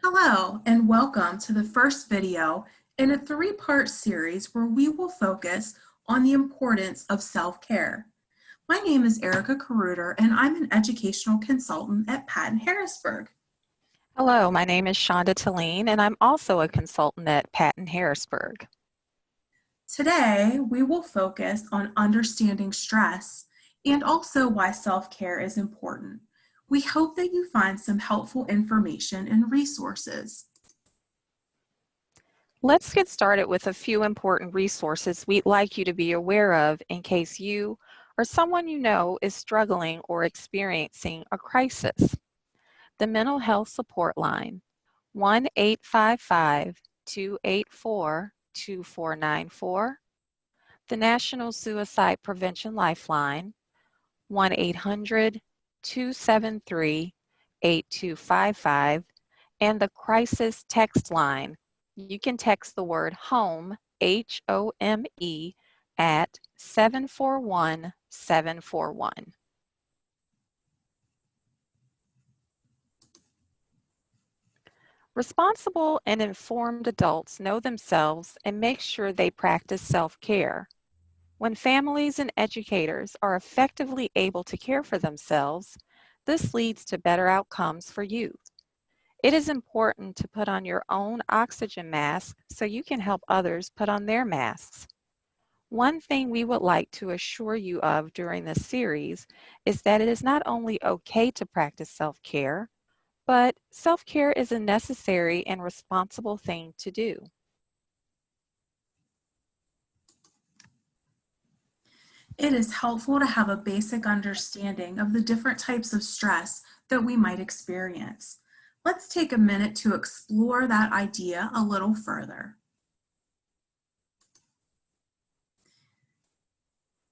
Hello, and welcome to the first video in a three-part series where we will focus on the importance of self-care. My name is Erica Caruter, and I'm an educational consultant at Patton Harrisburg. Hello, my name is Shonda Talene, and I'm also a consultant at Patton Harrisburg. Today, we will focus on understanding stress and also why self-care is important. We hope that you find some helpful information and resources. Let's get started with a few important resources we'd like you to be aware of in case you or someone you know is struggling or experiencing a crisis. The Mental Health Support Line, 1-855-284-2494. The National Suicide Prevention Lifeline, 1-800-273-8255, and the Crisis Text Line. You can text the word HOME, H-O-M-E, at 741-741. Responsible and informed adults know themselves and make sure they practice self-care. When families and educators are effectively able to care for themselves, this leads to better outcomes for youth. It is important to put on your own oxygen mask so you can help others put on their masks. One thing we would like to assure you of during this series is that it is not only okay to practice self-care, but self-care is a necessary and responsible thing to do. It is helpful to have a basic understanding of the different types of stress that we might experience. Let's take a minute to explore that idea a little further.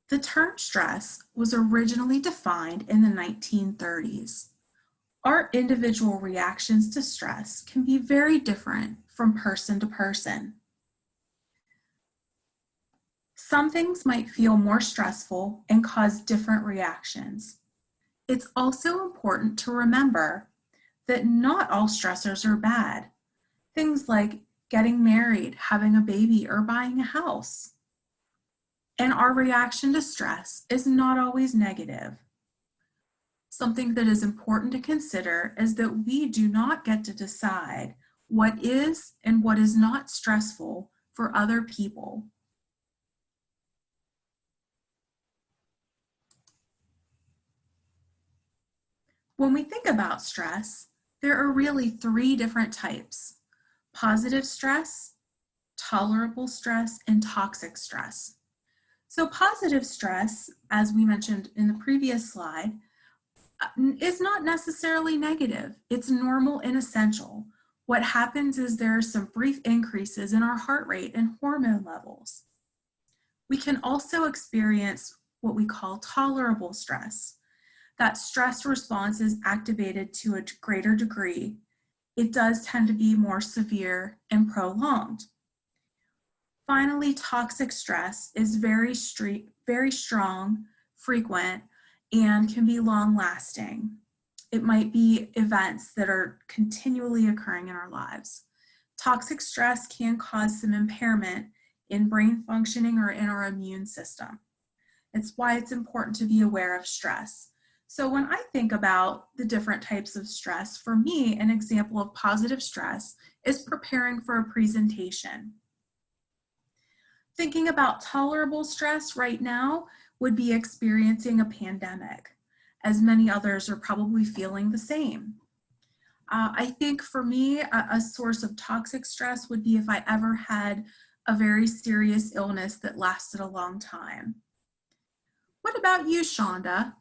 The term stress was originally defined in the 1930s. Our individual reactions to stress can be very different from person to person. Some things might feel more stressful and cause different reactions. It's also important to remember that not all stressors are bad. Things like getting married, having a baby, or buying a house. And our reaction to stress is not always negative. Something that is important to consider is that we do not get to decide what is and what is not stressful for other people. When we think about stress, there are really three different types: positive stress, tolerable stress, and toxic stress. So positive stress, as we mentioned in the previous slide, is not necessarily negative. It's normal and essential. What happens is there are some brief increases in our heart rate and hormone levels. We can also experience what we call tolerable stress. That stress response is activated to a greater degree. It does tend to be more severe and prolonged. Finally, toxic stress is very strong, frequent, and can be long-lasting. It might be events that are continually occurring in our lives. Toxic stress can cause some impairment in brain functioning or in our immune system. It's why it's important to be aware of stress. So when I think about the different types of stress, for me, an example of positive stress is preparing for a presentation. Thinking about tolerable stress right now would be experiencing a pandemic, as many others are probably feeling the same. I think for me, a source of toxic stress would be if I ever had a very serious illness that lasted a long time. What about you, Shonda?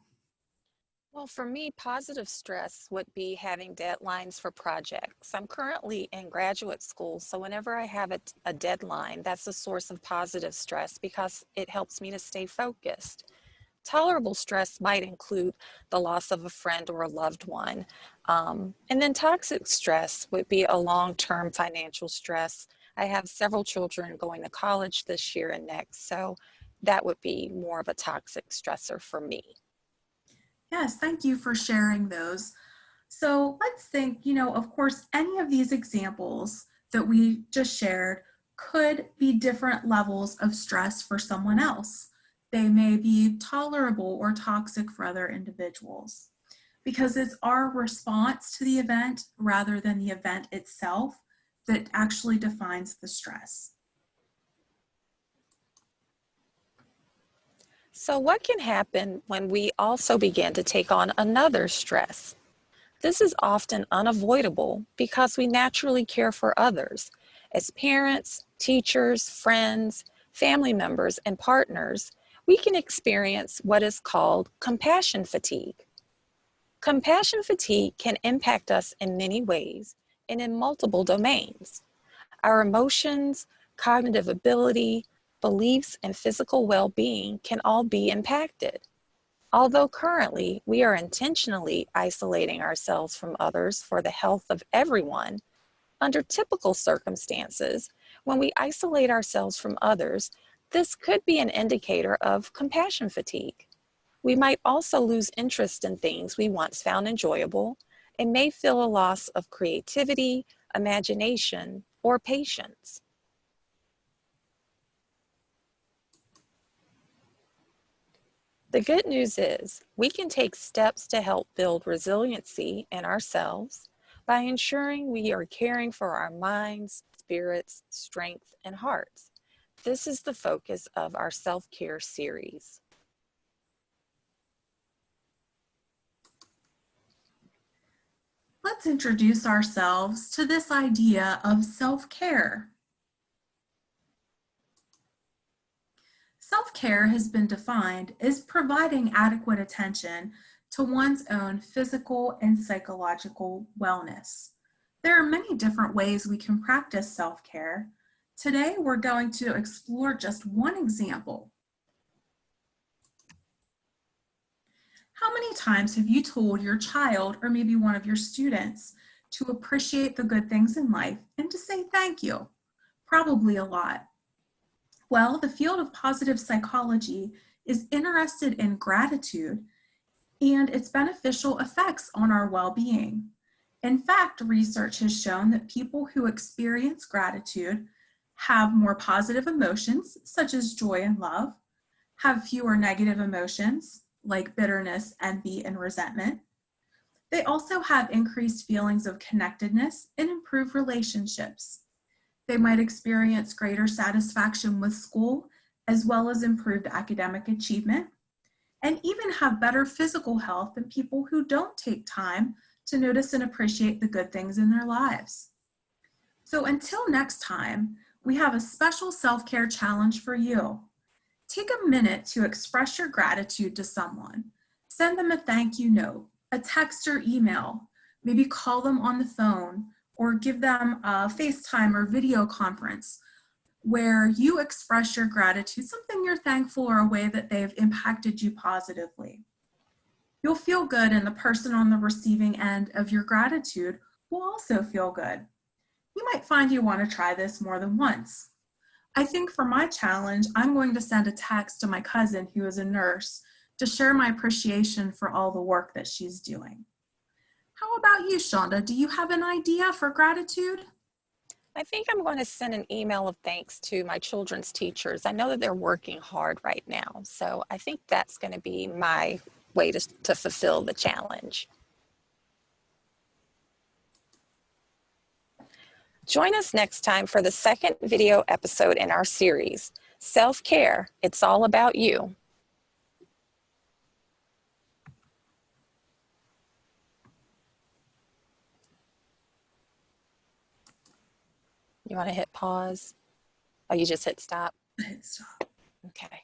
Well, for me, positive stress would be having deadlines for projects. I'm currently in graduate school, so whenever I have a deadline, that's a source of positive stress because it helps me to stay focused. Tolerable stress might include the loss of a friend or a loved one. And then toxic stress would be a long-term financial stress. I have several children going to college this year and next, so that would be more of a toxic stressor for me. Yes, thank you for sharing those. So let's think, of course, any of these examples that we just shared could be different levels of stress for someone else. They may be tolerable or toxic for other individuals because it's our response to the event rather than the event itself that actually defines the stress. So what can happen when we also begin to take on another stress? This is often unavoidable because we naturally care for others. As parents, teachers, friends, family members, and partners, we can experience what is called compassion fatigue. Compassion fatigue can impact us in many ways and in multiple domains. Our emotions, cognitive ability, beliefs, and physical well-being can all be impacted. Although currently we are intentionally isolating ourselves from others for the health of everyone, under typical circumstances, when we isolate ourselves from others, this could be an indicator of compassion fatigue. We might also lose interest in things we once found enjoyable and may feel a loss of creativity, imagination, or patience. The good news is we can take steps to help build resiliency in ourselves by ensuring we are caring for our minds, spirits, strength, and hearts. This is the focus of our self-care series. Let's introduce ourselves to this idea of self-care. Self-care has been defined as providing adequate attention to one's own physical and psychological wellness. There are many different ways we can practice self-care. Today, we're going to explore just one example. How many times have you told your child or maybe one of your students to appreciate the good things in life and to say thank you? Probably a lot. Well, the field of positive psychology is interested in gratitude and its beneficial effects on our well-being. In fact, research has shown that people who experience gratitude have more positive emotions, such as joy and love, have fewer negative emotions, like bitterness, envy, and resentment. They also have increased feelings of connectedness and improved relationships. They might experience greater satisfaction with school, as well as improved academic achievement, and even have better physical health than people who don't take time to notice and appreciate the good things in their lives. So until next time, we have a special self-care challenge for you. Take a minute to express your gratitude to someone. Send them a thank you note, a text or email, maybe call them on the phone, or give them a FaceTime or video conference where you express your gratitude, something you're thankful or a way that they've impacted you positively. You'll feel good, and the person on the receiving end of your gratitude will also feel good. You might find you want to try this more than once. I think for my challenge, I'm going to send a text to my cousin who is a nurse to share my appreciation for all the work that she's doing. How about you, Shonda? Do you have an idea for gratitude? I think I'm going to send an email of thanks to my children's teachers. I know that they're working hard right now, so I think that's going to be my way to fulfill the challenge. Join us next time for the second video episode in our series, Self-Care, It's All About You. You want to hit pause? Oh, you just hit stop? Stop. Okay.